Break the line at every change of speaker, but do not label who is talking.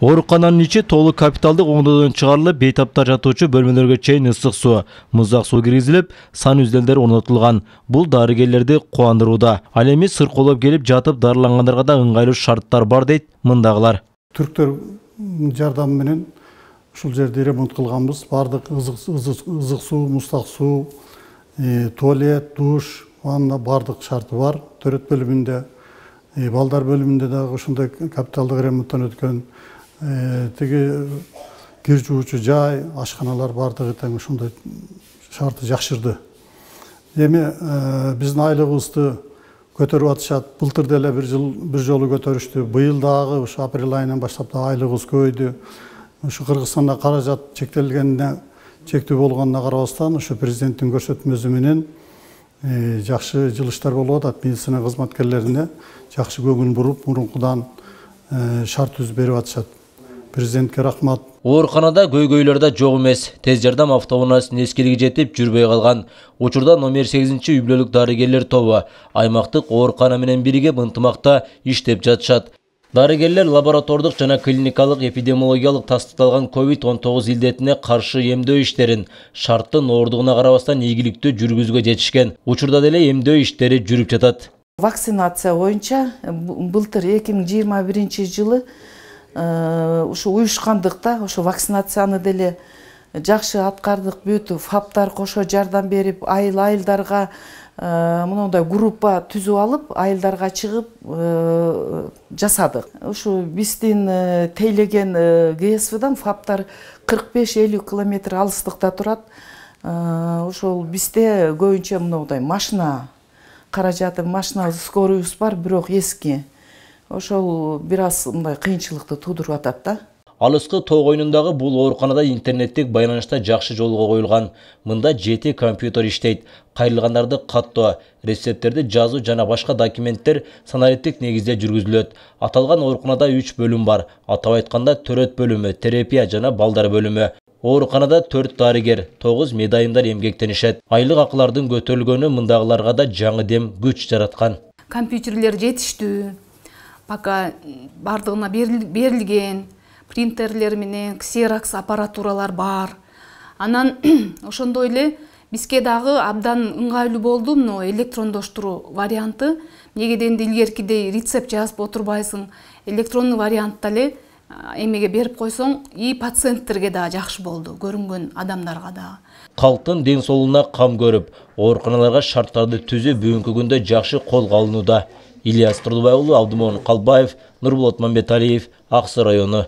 Оорукананын ичи толук капиталдык оңдоодон чыгарылып, бейтаптар жатуучу бөлмөлөргө чейин ысык суу, муздак суу киргизилип, сан үзделдер орнотулган. Бул дарыгерлерди кубандырууда. Ал эми сыркоолоп келип жатып дарылангандарга да ыңгайлуу шарттар бар дейт мындагылар.
Түрктөр жардамы менен ушул жерди ремонт кылганбыз. Бардык ызык суу, муздак суу, туалет, душ, ванна бардык шарты бар. Төрөт бөлүмүндө, балдар бөлүмүндө дагы ушундай капиталдык ремонттон өткөн. Теги кир жуучу жай, ашканалар бардыгы тең ушундай шарты жакшырды. Эми биздин айлыгыбызды көтөрүп атышат. Былтыр деле бир жолу көтөрүштү. Быйыл дагы ушу апрель айынан баштап да айлыгыбыз көбөйдү. Ушу Кыргызстанда каражат чектелгенине, чектүү болгонуна карабастан, ушу президенттин көрсөтмөсү менен жакшы жылыштар болуп атат. Медицина кызматкерлерине жакшы көңүл буруп, мурункудан шарт түзүп берип атышат. Президентке рахмат.
Ооруканада көйгөйлөр да жок эмес. Тез жардам автоунаасынын эскилиги жетип жүрбөй калган. Учурда номер 8 үй бүлөлүк дарыгерлер тобу аймактык оорукана менен биригип ынтымакта иштеп жатышат. Дарыгерлер лаборатордук жана клиникалык эпидемиологиялык тастыкталган COVID-19 илдетине каршы эмдөө иштерин шарттын ооругуна карабастан ийгиликтүү жүргүзүүгө жетишкен. Учурда деле эмдөө иштери жүрүп жатат.
Вакцинация боюнча былтыр 2021 жылы ушу уюшкандыкта ушу вакцинацияны деле жакшы аткардык, бүт фаптар кошо жардам берип, айылдарга мындай группа түзүп алып, айылдарга чыгып жасадык. Ушу биздин тейлеген ГСВдан фаптар 45-50 километр алыстыкта турат. Ошол бизде көбүнчө мындай машина каражаты, машина скорыйыбыз бар, бирок эски. Ошол бир аз мындай кыйынчылыкты туудуруп атат да.
Алыскы тоо койнундагы бул ооруканада интернеттик байланышта жакшы жолго коюлган. Мында 7 компьютер иштейт. Кайрылгандарды каттоо, рецепттерди жазуу жана башка документтер санариптик негизде жүргүзүлөт. Аталган ооруканада 3 бөлүм бар. Атап айтканда төрөт бөлүмү, терапия жана балдар бөлүмү. Ооруканада 4 дарыгер, 9 медайымдар эмгектенишет. Айлык акылардын көтөрүлгөнү мындагыларга да жаңы дем күч жараткан.
Компьютерлер жетиштүү. Пока бардыгына берилген, принтерлер менен ксерокс аппаратуралар бар. Анан ошондой эле бизге дагы абдан ыңгайлуу болду мына электрондоштуруу варианты. Негеден илгеркидей рецепт жазып отурбайсың. Электрондуу вариантта эле эмеге берип койсоң, и пациенттерге да жакшы болду, көрүнгөн адамдарга да.
Калктын ден соолугуна кам көрүп, ооруканаларга шарттарды түзүү бүгүнкү күндө жакшы колго алынууда. Ильяс Турдубай уулу, Абдымон Калбаев, Нурболот Мамбеталиев, Аксы району.